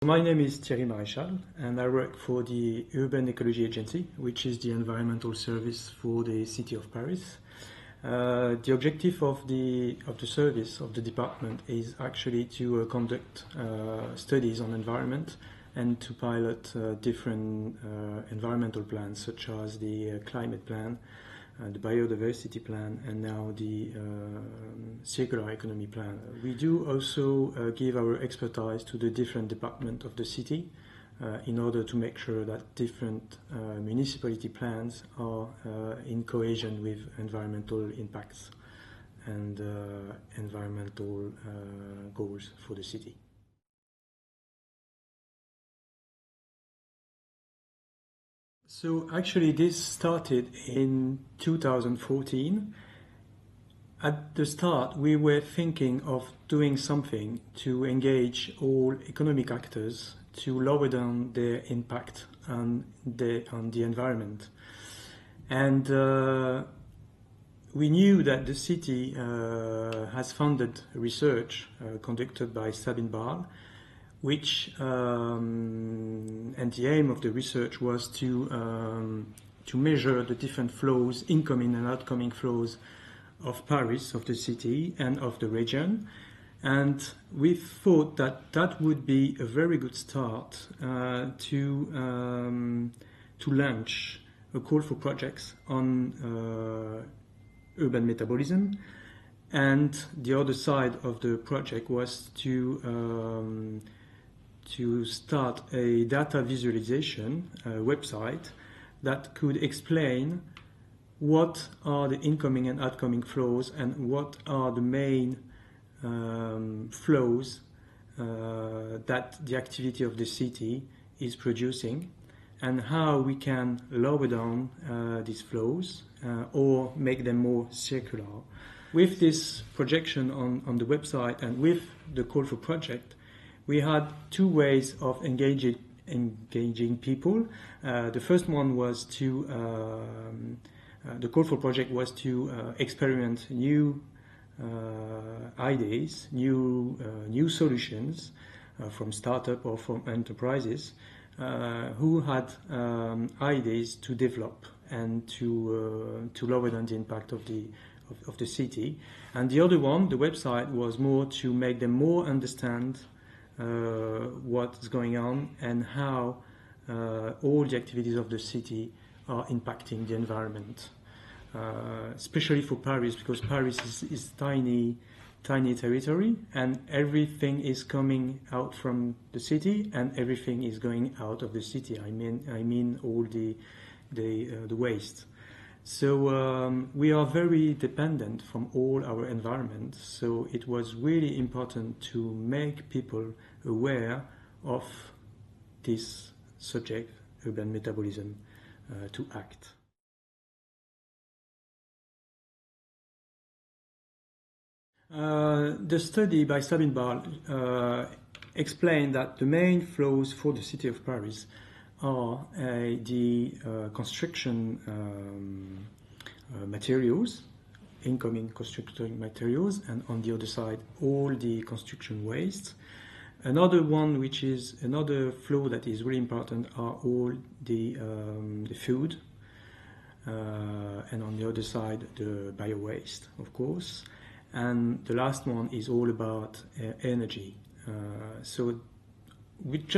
My name is Thierry Mareschal and I work for the Urban Ecology Agency, which is the environmental service for the city of Paris. The objective of the service of the department is actually to conduct studies on environment and to pilot different environmental plans such as the climate plan, the biodiversity plan, and now the circular economy plan. We do also give our expertise to the different departments of the city in order to make sure that different municipality plans are in cohesion with environmental impacts and environmental goals for the city. So actually this started in 2014. At the start we were thinking of doing something to engage all economic actors to lower down their impact on the environment. And we knew that the city has funded research conducted by Sabine Barl, which and the aim of the research was to measure the different flows, incoming and outgoing flows of Paris, of the city, and of the region. And we thought that that would be a very good start to launch a call for projects on urban metabolism. And the other side of the project was to start a data visualization website that could explain what are the incoming and outgoing flows and what are the main flows that the activity of the city is producing, and how we can lower down these flows or make them more circular. With this projection on the website and with the call for project, we had two ways of engaging people. The first one was the call for project was to experiment new ideas, new solutions from startup or from enterprises who had ideas to develop and to lower down the impact of the city. And the other one, the website, was more to make them more understand what's going on and how all the activities of the city are impacting the environment. Especially for Paris, because Paris is tiny territory, and everything is coming out from the city and everything is going out of the city. I mean all the waste. So we are very dependent from all our environment. So it was really important to make people aware of this subject, urban metabolism, to act. The study by Sabine Barl explained that the main flows for the city of Paris are the construction materials, incoming construction materials, and on the other side all the construction waste. Another one, which is another flow that is really important, are all the food, and on the other side the bio waste, of course. And the last one is all about energy. So with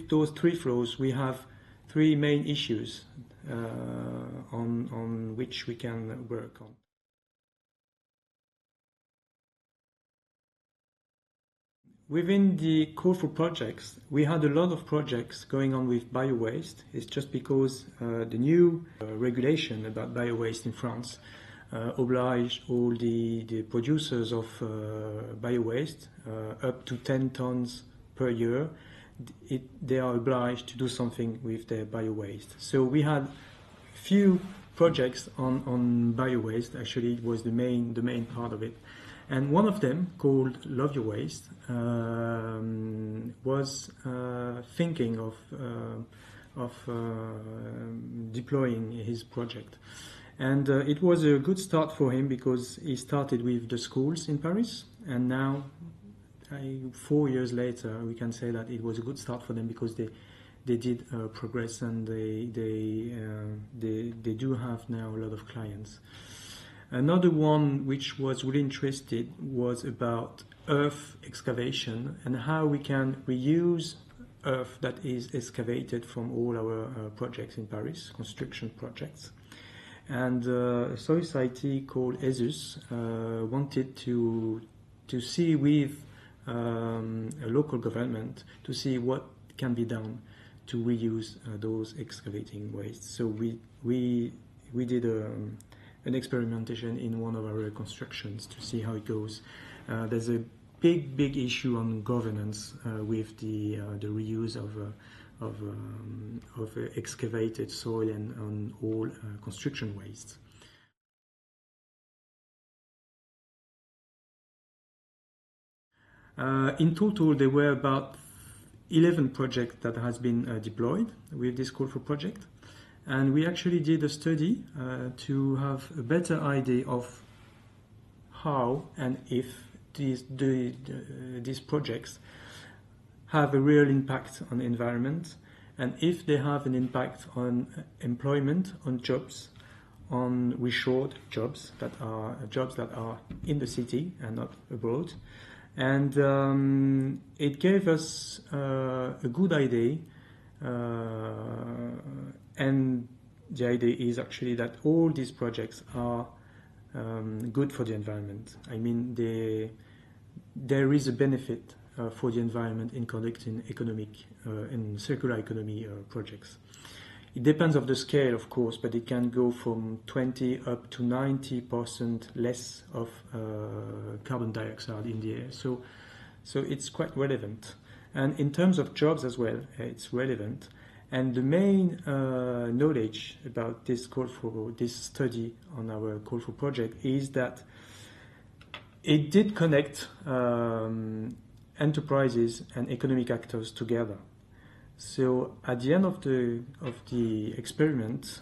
those three flows, we have three main issues on which we can work on. Within the call for projects, we had a lot of projects going on with bio-waste. It's just because the new regulation about bio-waste in France obliged all the producers of bio-waste up to 10 tons per year. They are obliged to do something with their bio-waste. So we had few projects on bio-waste. Actually, it was the main part of it. And one of them, called Love Your Waste, was thinking of deploying his project. And it was a good start for him because he started with the schools in Paris, and now 4 years later, we can say that it was a good start for them because they did progress, and they do have now a lot of clients. Another one which was really interested was about earth excavation and how we can reuse earth that is excavated from all our projects in Paris, construction projects. And a society called ESUS wanted to see with a local government to see what can be done to reuse those excavating wastes. So we did an experimentation in one of our constructions to see how it goes. There's a big issue on governance with the reuse of excavated soil and on all construction waste. In total, there were about 11 projects that has been deployed with this call for project. And we actually did a study to have a better idea of how and if these projects have a real impact on the environment, and if they have an impact on employment, on jobs, on reshored jobs that are in the city and not abroad. And it gave us a good idea. And the idea is actually that all these projects are good for the environment. I mean, there is a benefit for the environment in conducting economic and circular economy projects. It depends on the scale, of course, but it can go from 20 up to 90% less of carbon dioxide in the air. So it's quite relevant. And in terms of jobs as well, it's relevant. And the main knowledge about this study on our call for project is that it did connect enterprises and economic actors together. So at the end of the experiment,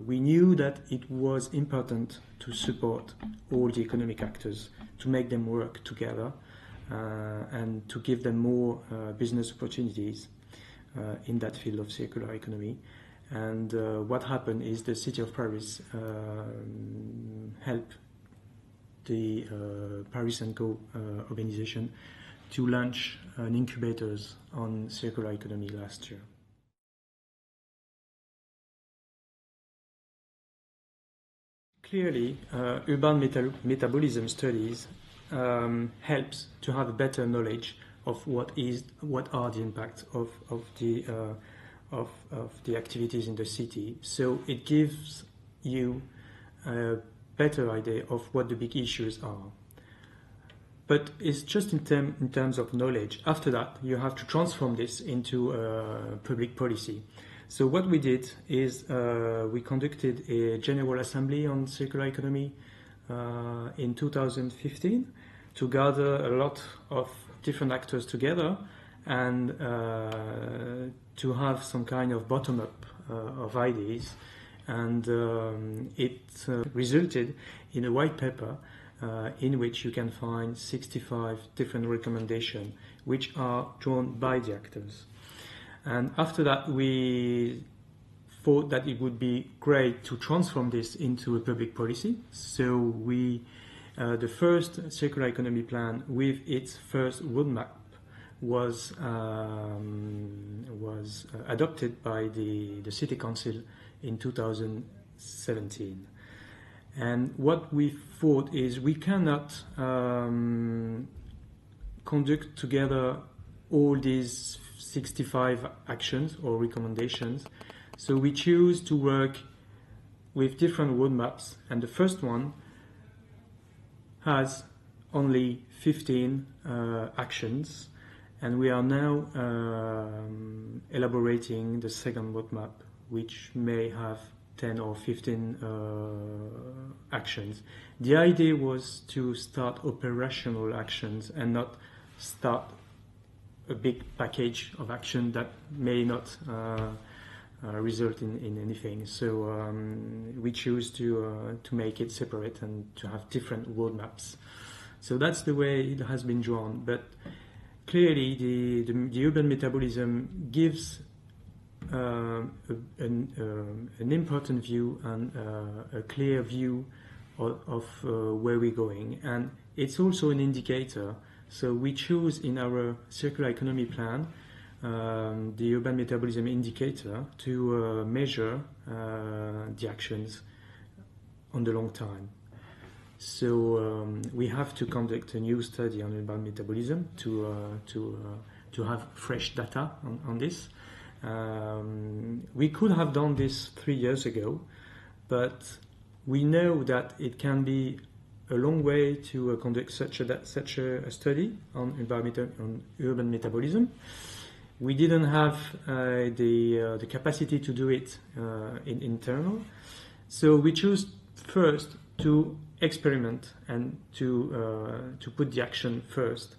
we knew that it was important to support all the economic actors, to make them work together, and to give them more business opportunities in that field of circular economy. And what happened is the City of Paris helped the Paris & Co organization to launch an incubators on circular economy last year. Clearly, urban metabolism studies helps to have a better knowledge of what are the impacts of the activities in the city. So it gives you a better idea of what the big issues are. But it's just in terms of knowledge. After that, you have to transform this into public policy. So what we did is we conducted a General Assembly on circular economy in 2015 to gather a lot of different actors together and to have some kind of bottom-up of ideas. And it resulted in a white paper in which you can find 65 different recommendations which are drawn by the actors. And after that, we thought that it would be great to transform this into a public policy. So the first circular economy plan with its first roadmap was adopted by the City Council in 2017. And what we thought is we cannot conduct together all these 65 actions or recommendations. So we choose to work with different roadmaps. And the first one has only 15 actions. And we are now elaborating the second roadmap, which may have 10 or 15 actions. The idea was to start operational actions and not start a big package of action that may not result in anything. So we choose to make it separate and to have different roadmaps. So that's the way it has been drawn. But clearly, the urban metabolism gives an important view and a clear view of where we're going. And it's also an indicator. So we choose in our circular economy plan the urban metabolism indicator to measure the actions on the long time. So we have to conduct a new study on urban metabolism to have fresh data on this. We could have done this 3 years ago, but we know that it can be a long way to conduct such a study on urban metabolism. We didn't have the capacity to do it in internal, so we chose first to experiment and to put the action first.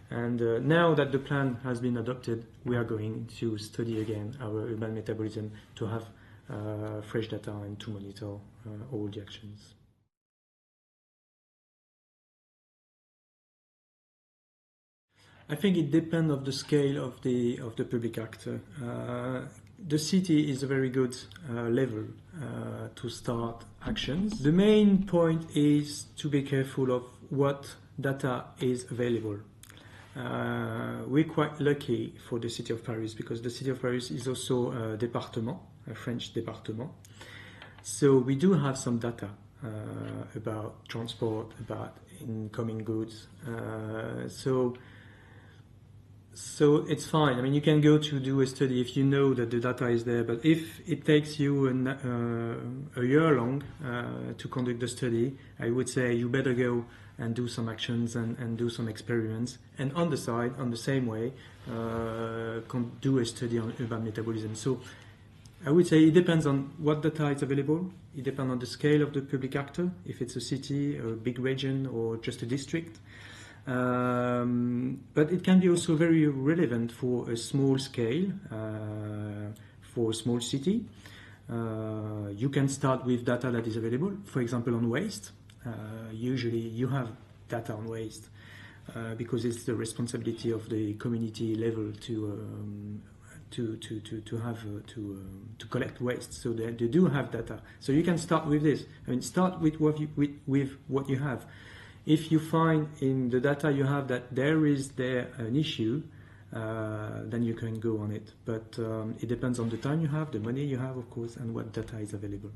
And now that the plan has been adopted, we are going to study again our urban metabolism to have fresh data and to monitor all the actions. I think it depends on the scale of the public actor. The city is a very good level to start actions. The main point is to be careful of what data is available. We're quite lucky for the city of Paris because the city of Paris is also a département, a French département. So we do have some data about transport, about incoming goods. So it's fine. I mean, you can go to do a study if you know that the data is there. But if it takes you a year long to conduct the study, I would say you better go and do some actions and do some experiments. And on the side, on the same way, do a study on urban metabolism. So I would say it depends on what data is available. It depends on the scale of the public actor, if it's a city, a big region, or just a district. But it can be also very relevant for a small scale, for a small city. You can start with data that is available, for example, on waste. Usually you have data on waste because it's the responsibility of the community level to collect waste. So they do have data. So you can start with this. I mean, start with what you have. If you find in the data you have that there is an issue, then you can go on it. But it depends on the time you have, the money you have, of course, and what data is available.